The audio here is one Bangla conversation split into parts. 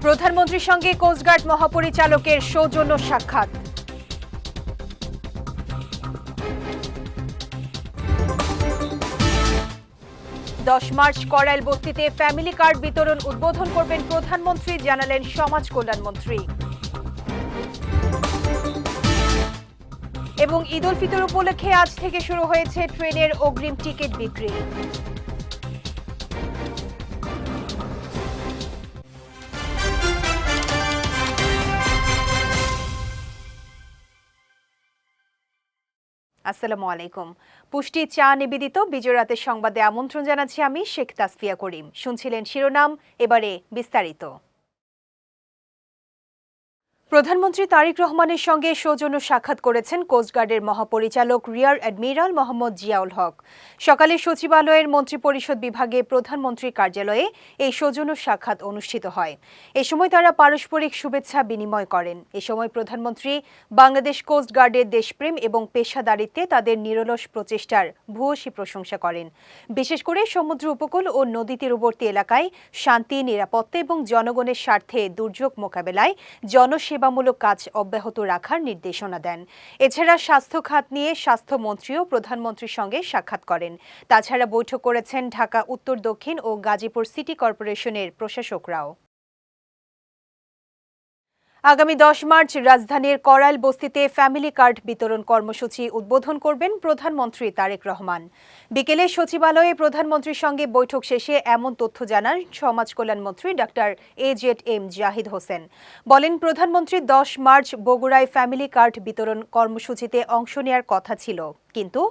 প্রধানমন্ত্রীর সঙ্গে কোস্টগার্ড মহাপরিচালকের সৌজন্য সাক্ষাৎ। মার্চ করাইল বস্তিতে ফ্যামিলি কার্ড বিতরণ উদ্বোধন করবেন প্রধানমন্ত্রী, জানালেন সমাজ কল্যাণমন্ত্রী। এবং ঈদ উল ফিতর উপলক্ষে আজ থেকে শুরু হয়েছে ট্রেনের অগ্রিম টিকিট বিক্রি। আসসালামু আলাইকুম। পুষ্টি চা নিবেদিত বিজয় রাতের সংবাদে আমন্ত্রণ জানাচ্ছি আমি শেখ তাসফিয়া করিম। শুনছিলেন শিরোনাম, এবারে বিস্তারিত। প্রধানমন্ত্রী তারেক রহমানের সঙ্গে সৌজন্য সাক্ষাৎ করেছেন কোস্টগার্ডের মহাপরিচালক রিয়ার অ্যাডমিরাল মোহাম্মদ জিয়াউল হক। সকালে সচিবালয়ের মন্ত্রিপরিষদ বিভাগে প্রধানমন্ত্রীর কার্যালয়ে এই সৌজন্য সাক্ষাৎ অনুষ্ঠিত হয়। এ সময় তারা পারস্পরিক শুভেচ্ছা বিনিময় করেন। এ সময় প্রধানমন্ত্রী বাংলাদেশ কোস্টগার্ডের দেশপ্রেম এবং পেশাদারিত্বে তাদের নিরলস প্রচেষ্টার ভূয়সী প্রশংসা করেন। বিশেষ করে সমুদ্র উপকূল ও নদী তীরবর্তী এলাকায় শান্তি, নিরাপত্তা এবং জনগণের স্বার্থে দুর্যোগ মোকাবেলায় জনসেবামূলক কাজ অব্যাহত রাখার নির্দেশনা দেন। এছাড়া স্বাস্থ্য খাত নিয়ে স্বাস্থ্যমন্ত্রীও প্রধানমন্ত্রীর সঙ্গে সাক্ষাৎ করেন। তাছাড়া বৈঠক করেছেন ঢাকা উত্তর, দক্ষিণ ও গাজীপুর সিটি কর্পোরেশনের প্রশাসকরাও। আগামী 10 মার্চ রাজধানীর করাইল বস্তিতে ফ্যামিলি কার্ড বিতরণ কর্মসূচি উদ্বোধন করবেন প্রধানমন্ত্রী তারেক রহমান। বিকেলে সচিবালয়ে প্রধানমন্ত্রীর সঙ্গে বৈঠক শেষে এমন তথ্য জানান সমাজ কল্যাণমন্ত্রী ডক্টর AZM জাহিদ হোসেন। বলেন, প্রধানমন্ত্রী 10 মার্চ বগুড়ায় ফ্যামিলি কার্ড বিতরণ কর্মসূচিতে অংশ নেওয়ার কথা ছিল, কিন্তু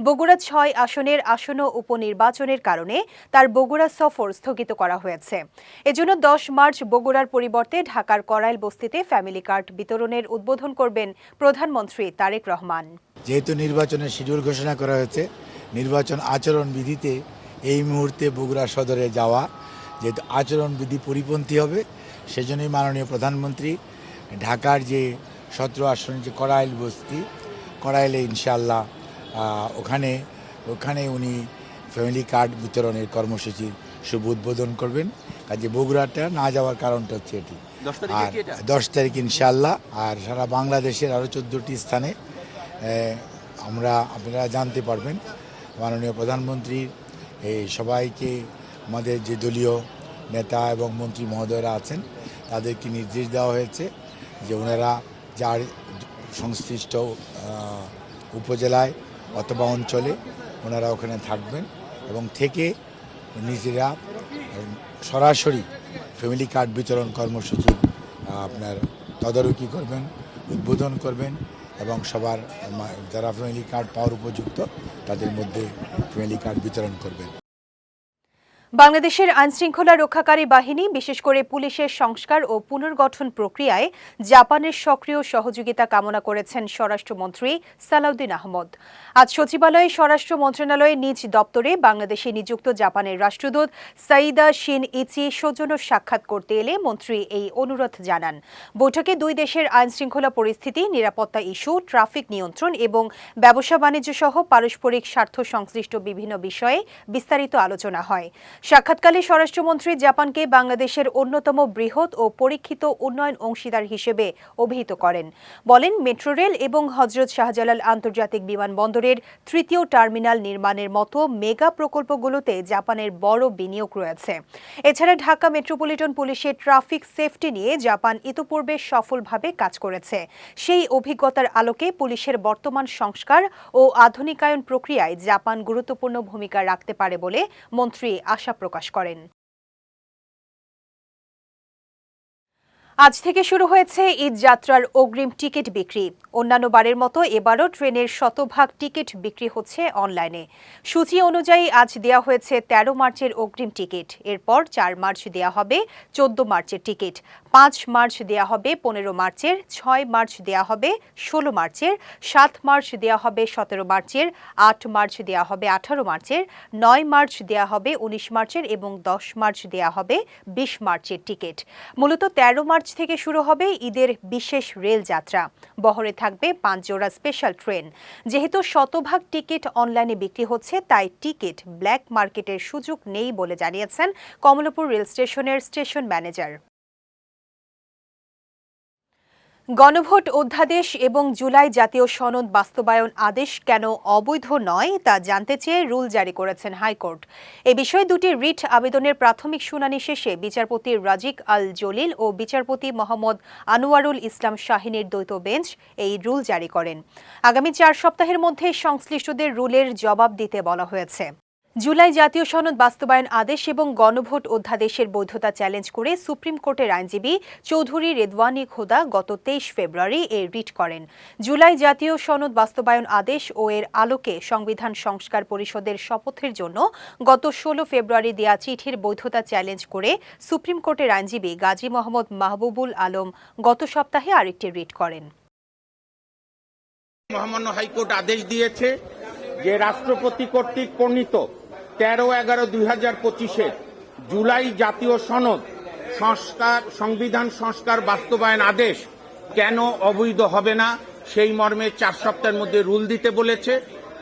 বগুড়া 6 আসনের আসন্ন উপনির্বাচনের কারণে তার বগুড়া সফর স্থগিত করা হয়েছে। এজন্য 10 মার্চ বগুড়ার পরিবর্তে ঢাকার করাইল বস্তিতে ফ্যামিলি কার্ড বিতরণের উদ্বোধন করবেন প্রধানমন্ত্রী তারেক রহমান। যেহেতু নির্বাচনের শিডিউল ঘোষণা করা হয়েছে, নির্বাচন আচরণ বিধিতে এই মুহূর্তে বগুড়া সদরে যাওয়া যেহেতু আচরণ বিধি পরিপন্থী হবে, সেজন্যই মাননীয় প্রধানমন্ত্রী ঢাকার যে 17 আসনের যে করাইল বস্তি, করাইলে ইনশাআল্লাহ ওখানে উনি ফ্যামিলি কার্ড বিতরণের কর্মসূচির শুভ উদ্বোধন করবেন। কাজে বগুড়াটা না যাওয়ার কারণটা হচ্ছে এটি। আর 10 তারিখ ইনশাআল্লাহ। আর সারা বাংলাদেশের আরও 14টি স্থানে আপনারা জানতে পারবেন। মাননীয় প্রধানমন্ত্রীর এই সবাইকে আমাদের যে দলীয় নেতা এবং মন্ত্রী মহোদয়রা আছেন তাদেরকে নির্দেশ দেওয়া হয়েছে যে ওনারা যার সংশ্লিষ্ট উপজেলায় অথবা অঞ্চলে ওনারা ওখানে থাকবেন এবং থেকে নিজেরা সরাসরি ফ্যামিলি কার্ড বিতরণ কর্মসূচি আপনার তদারকি করবেন, উদ্বোধন করবেন এবং সবার যারা ফ্যামিলি কার্ড পাওয়ার উপযুক্ত তাদের মধ্যে ফ্যামিলি কার্ড বিতরণ করবেন। বাংলাদেশের আইনশৃঙ্খলা রক্ষাকারী বাহিনী, বিশেষ করে পুলিশের সংস্কার ও পুনর্গঠন প্রক্রিয়ায় জাপানের সক্রিয় সহযোগিতা কামনা করেছেন স্বরাষ্ট্রমন্ত্রী সালাউদ্দিন আহমদ। আজ সচিবালয়ে স্বরাষ্ট্র মন্ত্রণালয়ে নিজ দপ্তরে বাংলাদেশে নিযুক্ত জাপানের রাষ্ট্রদূত সাইদা শিন ইচি সৌজন্য সাক্ষাৎ করতে এলে মন্ত্রী এই অনুরোধ জানান। বৈঠকে দুই দেশের আইনশৃঙ্খলা পরিস্থিতি, নিরাপত্তা ইস্যু, ট্রাফিক নিয়ন্ত্রণ এবং ব্যবসা বাণিজ্য সহ পারস্পরিক স্বার্থ সংশ্লিষ্ট বিভিন্ন বিষয়ে বিস্তারিত আলোচনা হয়। সাক্ষাৎকালে স্বরাষ্ট্রমন্ত্রী জাপানকে বাংলাদেশের অন্যতম বৃহৎ ও পরীক্ষিত উন্নয়ন অংশীদার হিসেবে অভিহিত করেন। বলেন, মেট্রো রেল এবং হযরত শাহজালাল আন্তর্জাতিক বিমানবন্দরের 3য় টার্মিনাল নির্মাণের মতো মেগা প্রকল্পগুলোতে জাপানের বড় বিনিয়োগ রয়েছে। এছাড়া ঢাকা মেট্রোপলিটন পুলিশের ট্রাফিক সেফটি নিয়ে জাপান ইতিপূর্বে সফলভাবে কাজ করেছে। সেই অভিজ্ঞতার আলোকে পুলিশের বর্তমান সংস্কার ও আধুনিকায়ন প্রক্রিয়ায় জাপান গুরুত্বপূর্ণ ভূমিকা রাখতে পারে বলে মন্ত্রী আশা প্রকাশ করেন। আজ থেকে শুরু হয়েছে ঈদ যাত্রার অগ্রিম টিকিট বিক্রি। অন্যান্য বারের মতো এবারও ট্রেনের শতভাগ টিকিট বিক্রি হচ্ছে অনলাইনে। সূচি অনুযায়ী আজ দেয়া হয়েছে 13 মার্চের অগ্রিম টিকিট। এরপর 4 মার্চ দেয়া হবে 14 মার্চের টিকিট, 5 মার্চ দেয়া হবে 15 মার্চের, 6 মার্চ দেয়া হবে 16 মার্চের, 7 মার্চ দেয়া হবে 17 মার্চের, 8 মার্চ দেয়া হবে 18 মার্চের, 9 মার্চ দেয়া হবে 19 মার্চের এবং 10 মার্চ দেয়া হবে 20 মার্চের টিকিট। মূলত 13 মার্চ থেকে শুরু হবে ঈদের বিশেষ রেল যাত্রা। বহরে থাকবে 5 জোড়া স্পেশাল ট্রেন। যেহেতু শতভাগ টিকিট অনলাইনে বিক্রি হচ্ছে, তাই টিকিট ব্ল্যাক মার্কেটের সুযোগ নেই বলে জানিয়েছেন কমলাপুর রেল স্টেশনের স্টেশন ম্যানেজার। গণভোট অধ্যাদেশ এবং জুলাই জাতীয় সনদ বাস্তবায়ন আদেশ কেন অবৈধ নয় তা জানতে চেয়ে রুল জারি করেছেন হাইকোর্ট। এ বিষয়ে দুটি রিট আবেদনের প্রাথমিক শুনানি শেষে বিচারপতি রাজিক আল জলিল ও বিচারপতি মোহাম্মদ আনোয়ারুল ইসলাম শাহিনের দ্বৈত বেঞ্চ এই রুল জারি করেন। আগামী 4 সপ্তাহের মধ্যে সংশ্লিষ্টদের রুলের জবাব দিতে বলা হয়েছে। জুলাই জাতীয় সনদ বাস্তবায়ন আদেশ এবং গণভোট অধ্যাদেশের বৈধতা চ্যালেঞ্জ করে সুপ্রিম কোর্টের আইনজীবী চৌধুরী রেদওয়ানি খোদা গত 23 ফেব্রুয়ারি এ রিট করেন। জুলাই জাতীয় সনদ বাস্তবায়ন আদেশ ও এর আলোকে সংবিধান সংস্কার পরিষদের শপথের জন্য গত 16 ফেব্রুয়ারি দেয়া চিঠির বৈধতা চ্যালেঞ্জ করে সুপ্রিম কোর্টের আইনজীবী গাজী মোহাম্মদ মাহবুবুল আলম গত সপ্তাহে আরেকটি রিট করেন। মহামান্য হাইকোর্ট আদেশ দিয়েছে যে রাষ্ট্রপতি কর্তৃক প্রণীত 13/11/2025 জুলাই জাতীয় সনদ সংবিধান সংস্কার বাস্তবায়ন আদেশ কেন অবৈধ হবে না সেই মর্মে 4 সপ্তাহের মধ্যে রুল দিতে বলেছে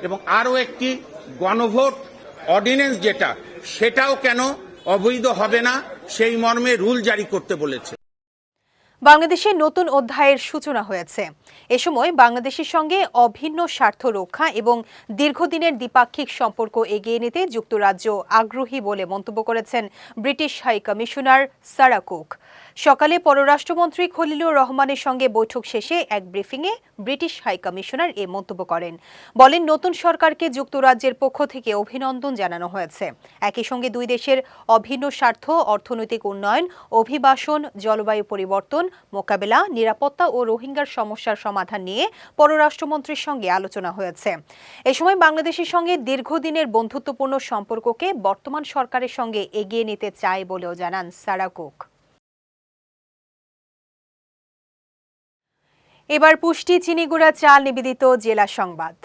এবং আরও একটি গণভোট অর্ডিন্যান্স যেটা সেটাও কেন অবৈধ হবে না সেই মর্মে রুল জারি করতে বলেছে। বাংলাদেশে নতুন অধ্যায়ের সূচনা হয়েছে। এ সময় বাংলাদেশের সঙ্গে অভিন্ন স্বার্থ রক্ষা এবং দীর্ঘদিনের দ্বিপাক্ষিক সম্পর্ক এগিয়ে নিতে যুক্তরাজ্য আগ্রহী বলে মন্তব্য করেছেন British high commissioner Sarah Cook. সকালে পররাষ্ট্রমন্ত্রী খলিলুর রহমানের সঙ্গে বৈঠক শেষে এক ব্রিফিংয়ে ব্রিটিশ হাই কমিশনার এ মন্তব্য করেন। বলেন, নতুন সরকারকে যুক্তরাজ্যের পক্ষ থেকে অভিনন্দন জানানো হয়েছে। একই সঙ্গে দুই দেশের অভিন্ন স্বার্থ, অর্থনৈতিক উন্নয়ন, অভিবাসন, জলবায়ু পরিবর্তন মোকাবেলা, নিরাপত্তা ও রোহিঙ্গার সমস্যার সমাধান নিয়ে পররাষ্ট্রমন্ত্রীর সঙ্গে আলোচনা হয়েছে। এ সময় বাংলাদেশের সঙ্গে দীর্ঘদিনের বন্ধুত্বপূর্ণ সম্পর্ককে বর্তমান সরকারের সঙ্গে এগিয়ে নিতে চায় বলেও জানান সারা কুক। এবার পুষ্টি চিনিগুড়া চাল নিবেদিত জেলা সংবাদ।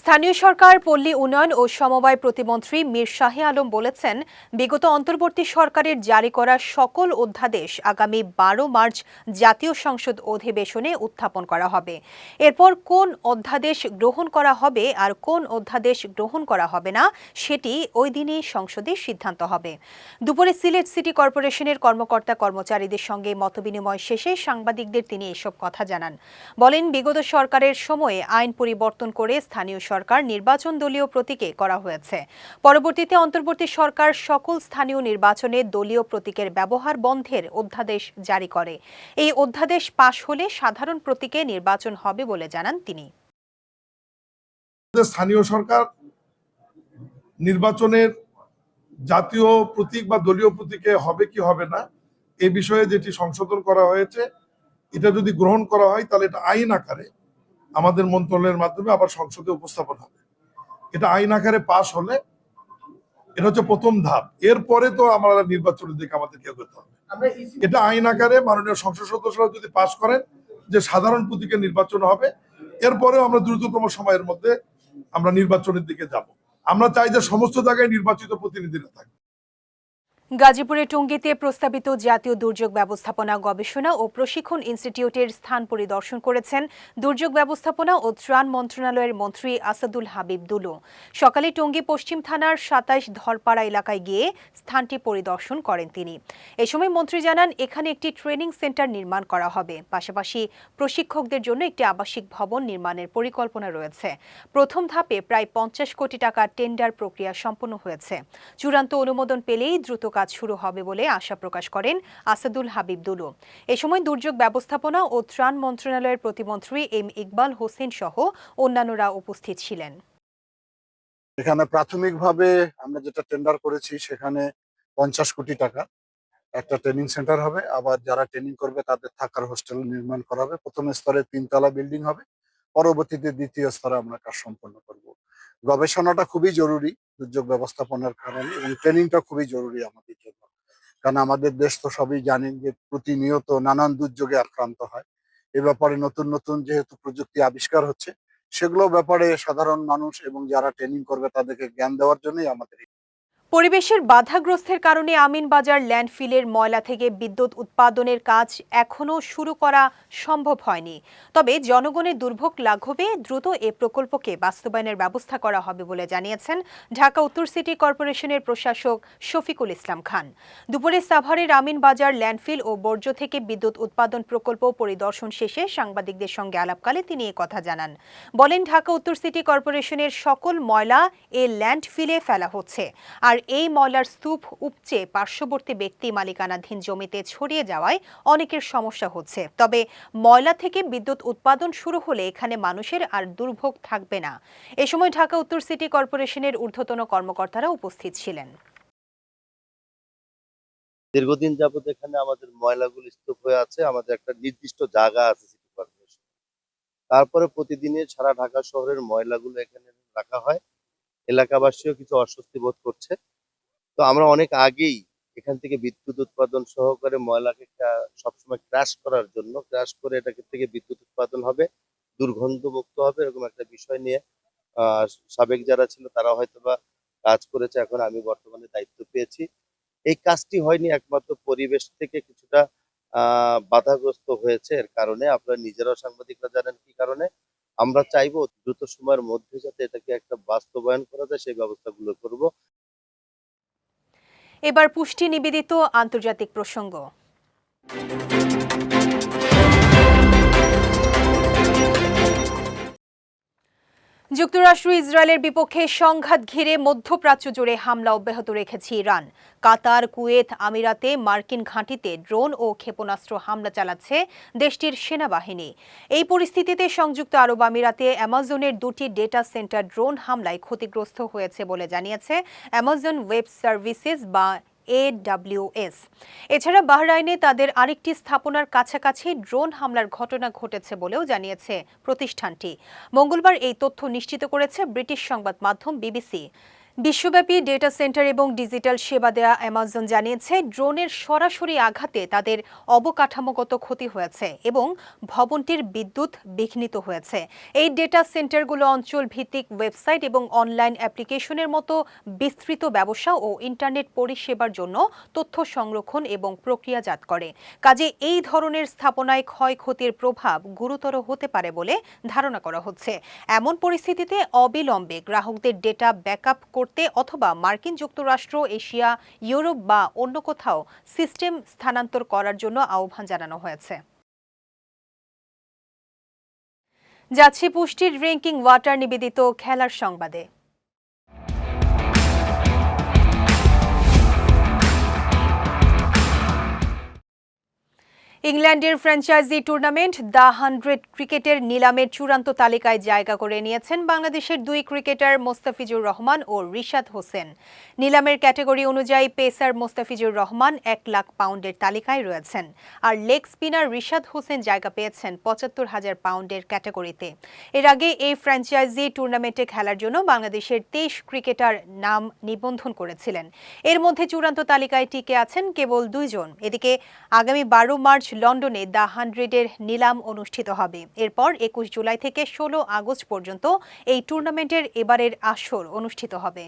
স্থানীয় সরকার, পল্লী উন্নয়ন ও সমবায় প্রতিমন্ত্রী মীর শাহে আলম বলেছেন, বিগত অন্তর্বর্তী সরকারের জারি করা সকল অধ্যাদেশ আগামী 12 মার্চ জাতীয় সংসদ অধিবেশনে উত্থাপন করা হবে। এরপর কোন অধ্যাদেশ গ্রহণ করা হবে আর কোন অধ্যাদেশ গ্রহণ করা হবে না সেটি ওই দিনই সংসদে সিদ্ধান্ত হবে। দুপুরে সিলেট সিটি কর্পোরেশনের কর্মকর্তা কর্মচারীদের সঙ্গে মতবিনিময় শেষে সাংবাদিকদের তিনি এসব কথা জানান। বলেন, বিগত সরকারের সময়ে আইন পরিবর্তন করে স্থানীয় সরকার নির্বাচন দলীয় প্রতীকে করা হয়েছে। পরবর্তীতে অন্তর্বর্তী সরকার সকল স্থানীয় নির্বাচনে দলীয় প্রতীকের ব্যবহার বন্ধের অধ্যাদেশ জারি করে। এই অধ্যাদেশ পাশ হলে সাধারণ প্রতীকে নির্বাচন হবে বলে জানান তিনি। স্থানীয় সরকার নির্বাচনের জাতীয় প্রতীক বা দলীয় প্রতীকে হবে কি হবে না এই বিষয়ে যেটি সংশোধন করা হয়েছে, এটা যদি গ্রহণ করা হয় তাহলে এটা আইন আকারে আমাদের মন্ত্রণালয়ের মাধ্যমে আবার সংসদে উপস্থাপন হবে। এটা আইন আকারে পাশ হলে এটা হচ্ছে প্রথম ধাপ। এরপরে তো আমরা নির্বাচনের দিকে আমাদেরকে এগোতে হবে। এটা আইন আকারে মাননীয় সংসদ সদস্যরা যদি পাশ করেন যে সাধারণ প্রতীকে নির্বাচন হবে, এরপরেও আমরা দ্রুততম সময়ের মধ্যে আমরা নির্বাচনের দিকে যাব। আমরা চাই যে সমস্ত জায়গায় নির্বাচিত প্রতিনিধিরা থাকবে। গাজীপুরে টঙ্গীতে প্রস্তাবিত জাতীয় দুর্যোগ ব্যবস্থাপনা গবেষণা ও প্রশিক্ষণ ইনস্টিটিউটের স্থান পরিদর্শন করেছেন দুর্যোগ ব্যবস্থাপনা ও ত্রাণ মন্ত্রণালয়ের মন্ত্রী আসাদুল হাবিব দুলু। সকালে টঙ্গী পশ্চিম থানার 27 ধরপাড়া এলাকায় গিয়ে স্থানটি পরিদর্শন করেন তিনি। এ সময় মন্ত্রী জানান, এখানে একটি ট্রেনিং সেন্টার নির্মাণ করা হবে। পাশাপাশি প্রশিক্ষকদের জন্য একটি আবাসিক ভবন নির্মাণের পরিকল্পনা রয়েছে। প্রথম ধাপে প্রায় 50 কোটি টাকার টেন্ডার প্রক্রিয়া সম্পন্ন হয়েছে। চূড়ান্ত অনুমোদন পেলেই দ্রুত কাজ শুরু হবে বলে আশা প্রকাশ করেন আসাদুল হাবিব দুলু। এ সময় দুর্যোগ ব্যবস্থাপনা ও ত্রাণ মন্ত্রণালয়ের প্রতিমন্ত্রী এম ইকবাল হোসেন সহ অন্যান্যরা উপস্থিত ছিলেন। এখানে প্রাথমিকভাবে আমরা যেটা টেন্ডার করেছি সেখানে 50 কোটি টাকা একটা ট্রেনিং সেন্টার হবে। আবার যারা ট্রেনিং করবে তাদের থাকার হোস্টেল নির্মাণ করা হবে। প্রথম স্তরে 3 তলা বিল্ডিং হবে, পরবর্তীতে দ্বিতীয় স্তরে আমরা কাজ সম্পন্ন করব। গবেষণাটা খুবই জরুরি দুর্যোগ ব্যবস্থাপনার কারণে, এবং ট্রেনিংটা খুবই জরুরি আমাদের জন্য। কারণ আমাদের দেশ তো সবই জানেন যে প্রতিনিয়ত নানান দুর্যোগে আক্রান্ত হয়। এ ব্যাপারে নতুন নতুন যেহেতু প্রযুক্তি আবিষ্কার হচ্ছে, সেগুলো ব্যাপারে সাধারণ মানুষ এবং যারা ট্রেনিং করবে তাদেরকে জ্ঞান দেওয়ার জন্যই আমাদের। পরিবেশের বাধাগ্রস্তের কারণে আমিনবাজার ল্যান্ডফিলের ময়লা থেকে বিদ্যুৎ উৎপাদনের কাজ এখনও শুরু করা সম্ভব হয়নি। তবে জনগণের দুর্ভোগ লাঘবে দ্রুত এ প্রকল্পকে বাস্তবায়নের ব্যবস্থা করা হবে বলে জানিয়েছেন ঢাকা উত্তর সিটি কর্পোরেশনের প্রশাসক শফিকুল ইসলাম খান। দুপুরে সাভারের আমিনবাজার ল্যান্ডফিল ও বর্জ্য থেকে বিদ্যুৎ উৎপাদন প্রকল্প পরিদর্শন শেষে সাংবাদিকদের সঙ্গে আলাপকালে তিনি কথা জানান। বলেন, ঢাকা উত্তর সিটি কর্পোরেশনের সকল ময়লা এ ল্যান্ডফিলে ফেলা হচ্ছে, আর এই ময়লার স্তূপ উপচে পার্শ্ববর্তী ব্যক্তি মালিকানাধীন জমিতে ছড়িয়ে যাওয়ায় অনেকের সমস্যা হচ্ছে। তবে ময়লা থেকে বিদ্যুৎ উৎপাদন শুরু হলে এখানে মানুষের আর দুর্ভোগ থাকবে না। এ সময় ঢাকা উত্তর সিটি কর্পোরেশনের ঊর্ধ্বতন কর্মকর্তারা উপস্থিত ছিলেন। দীর্ঘদিন যাবত এখানে আমাদের ময়লাগুলো স্তূপ হয়ে আছে। আমাদের একটা নির্দিষ্ট জায়গা আছে সিটি কর্পোরেশন। তারপরে প্রতিদিনে সারা ঢাকা শহরের ময়লাগুলো এখানে রাখা হয়। এলাকাবাসীও কিছু অস্বস্তি বোধ করছে। তো আমরা অনেক আগেই এখান থেকে বিদ্যুৎ উৎপাদন সহকারে ময়লাকে সবসময় ক্র্যাশ করার জন্য, ক্র্যাশ করে এটাকে থেকে বিদ্যুৎ উৎপাদন হবে, দুর্গন্ধমুক্ত হবে, এরকম একটা বিষয় নিয়ে সাবেক যারা ছিল তারা হয়তোবা কাজ করেছে। এখন আমি বর্তমানে দায়িত্ব পেয়েছি। এই কাজটি হয়নি একমাত্র পরিবেশ থেকে কিছুটা বাধাগ্রস্ত হয়েছে। এর কারণে আপনারা নিজেরাও সাংবাদিকরা জানেন কি কারণে। আমরা চাইবো দ্রুত সময়ের মধ্যে যাতে এটাকে একটা বাস্তবায়ন করা যায়, সেই ব্যবস্থাগুলো করব। এবার পুষ্টি নিবেদিত আন্তর্জাতিক প্রসঙ্গ। যুক্তরাষ্ট্র ইসরায়েলের বিপক্ষে সংঘাত ঘিরে মধ্যপ্রাচ্য জুড়ে হামলা অব্যাহত রেখেছে ইরান। কাতার, কুয়েত, আমিরাতে মার্কিন ঘাঁটিতে ড্রোন ও ক্ষেপণাস্ত্র হামলা চালাচ্ছে দেশটির সেনাবাহিনী। এই পরিস্থিতিতে সংযুক্ত আরব আমিরাতে অ্যামাজনের দুটি ডেটা সেন্টার ড্রোন হামলায় ক্ষতিগ্রস্ত হয়েছে বলে জানিয়েছে অ্যামাজন ওয়েব সার্ভিসেস বা AWS। এছাড়া বাহরাইনে তাদের আরেকটি স্থাপনার কাছাকাছি ড্রোন হামলার ঘটনা ঘটেছে বলেও জানিয়েছে প্রতিষ্ঠানটি। মঙ্গলবার এই তথ্য নিশ্চিত করেছে ব্রিটিশ সংবাদ মাধ্যম বিবিসি। বিশ্বব্যাপী ডেটা সেন্টার এবং ডিজিটাল সেবা দেয়া অ্যামাজন জানিয়েছে, ড্রোনের সরাসরি আঘাতে তাদের অবকাঠামোগত ক্ষতি হয়েছে এবং ভবনটির বিদ্যুৎ বিঘ্নিত হয়েছে। এই ডেটা সেন্টারগুলো অঞ্চল ভিত্তিক ওয়েবসাইট এবং অনলাইন অ্যাপ্লিকেশনের মতো বিস্তৃত ব্যবসা ও ইন্টারনেট পরিষেবার জন্য তথ্য সংরক্ষণ এবং প্রক্রিয়াজাত করে। কাজে এই ধরনের স্থাপনায় ক্ষয়ক্ষতির প্রভাব গুরুতর হতে পারে বলে ধারণা করা হচ্ছে। এমন পরিস্থিতিতে অবিলম্বে গ্রাহকদের ডেটা ব্যাকআপ করতে অথবা মার্কিন যুক্তরাষ্ট্র, এশিয়া, ইউরোপ বা অন্য কোথাও সিস্টেম স্থানান্তর করার জন্য আহ্বান জানানো হয়েছে। যাচ্ছি পুষ্টির ড্রিঙ্কিং ওয়াটার নিবেদিত খেলার সংবাদে। ইংল্যান্ডের ফ্র্যাঞ্চাইজি টুর্নামেন্ট দ্য 100 ক্রিকেটের নিলামের চূড়ান্ত তালিকায় জায়গা করে নিয়েছেন বাংলাদেশের দুই ক্রিকেটার মোস্তাফিজুর রহমান ও রিশাদ হোসেন। নিলামের ক্যাটাগরি অনুযায়ী পেসার মোস্তাফিজুর রহমান 1 লাখ পাউন্ডের তালিকায় রয়েছেন, আর লেগ স্পিনার রিশাদ হোসেন জায়গা পেয়েছেন 75,000 পাউন্ডের ক্যাটাগরিতে। এর আগে এই ফ্র্যাঞ্চাইজি টুর্নামেন্টে খেলার জন্য বাংলাদেশের 23 ক্রিকেটার নাম নিবন্ধন করেছিলেন। এর মধ্যে চূড়ান্ত তালিকায় টিকে আছেন কেবল 2 জন। এদিকে আগামী 12 মার্চ লন্ডনে দ্য 100-এর নিলাম অনুষ্ঠিত হবে। এরপর 21 জুলাই থেকে 16 আগস্ট পর্যন্ত এই টুর্নামেন্টের এবারের আসর অনুষ্ঠিত হবে।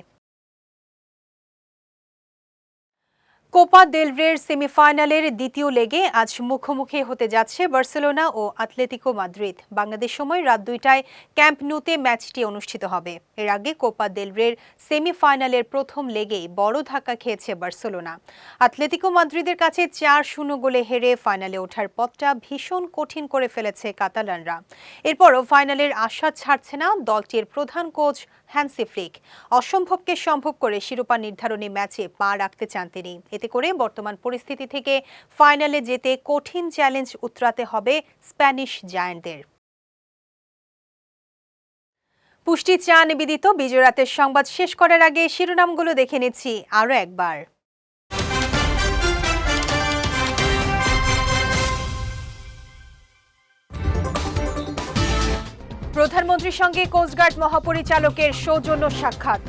কোপা দেল রের সেমিফাইনালের দ্বিতীয় লেগে আজ মুখোমুখি হতে যাচ্ছে বার্সেলোনা ও আতলেতিকো মাদ্রিদ। বাংলাদেশ সময় রাত 2টায় ক্যাম্প ন্যুতে ম্যাচটি অনুষ্ঠিত হবে। এর আগে কোপা দেল রের সেমিফাইনালের প্রথম লেগেই বড় ধাক্কা খেয়েছে বার্সেলোনা। আতলেতিকো মাদ্রিদের কাছে 4-0 গোলে হেরে ফাইনালে ওঠার পথটা ভীষণ কঠিন করে ফেলেছে কাতালানরা। এরপরও ফাইনালের আশা ছাড়ছে না দলটির প্রধান কোচ হ্যান্সি ফ্লিক। অসম্ভবকে সম্ভব করে শিরোপা নির্ধারণী ম্যাচে পা রাখতে চান তিনি। এতে করে বর্তমান পরিস্থিতি থেকে ফাইনালে যেতে কঠিন চ্যালেঞ্জ উতরাতে হবে স্প্যানিশ জায়ান্টদের। পুষ্টি চা নিবেদিত বিজয় রাতের সংবাদ শেষ করার আগে শিরোনামগুলো দেখে নিচ্ছি আরও একবার। প্রধানমন্ত্রীর সঙ্গে কোস্টগার্ড মহাপরিচালকের সৌজন্য সাক্ষাৎ।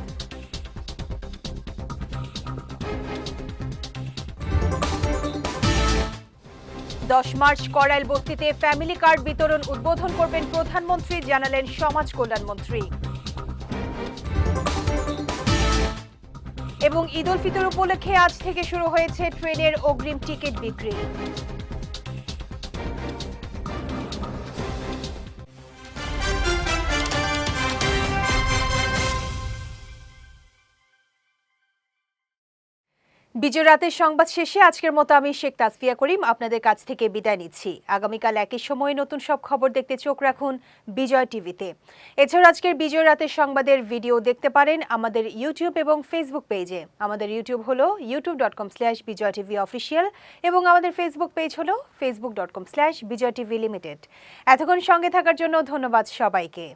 মার্চ করাইল বস্তিতে ফ্যামিলি কার্ড বিতরণ উদ্বোধন করবেন প্রধানমন্ত্রী, জানালেন সমাজ কল্যাণমন্ত্রী। এবং ঈদ উল ফিতর উপলক্ষে আজ থেকে শুরু হয়েছে ট্রেনের অগ্রিম টিকিট বিক্রি। বিজয় রাতের সংবাদ শেষে আজকের মতো আমি শেখ তাসফিয়া করিম আপনাদের কাছ থেকে বিদায় নিচ্ছি। আগামীকাল একই সময়ে নতুন সব খবর দেখতে চোখ রাখুন বিজয় টিভিতে। এছাড়া আজকের বিজয় রাতের সংবাদের ভিডিও দেখতে পারেন আমাদের ইউটিউব এবং ফেসবুক পেজে। আমাদের ইউটিউব হলো youtube.com/bijoytvofficial এবং আমাদের ফেসবুক পেজ হলো facebook.com/bijoytvlimited। এতক্ষণ সঙ্গে থাকার জন্য ধন্যবাদ সবাইকে।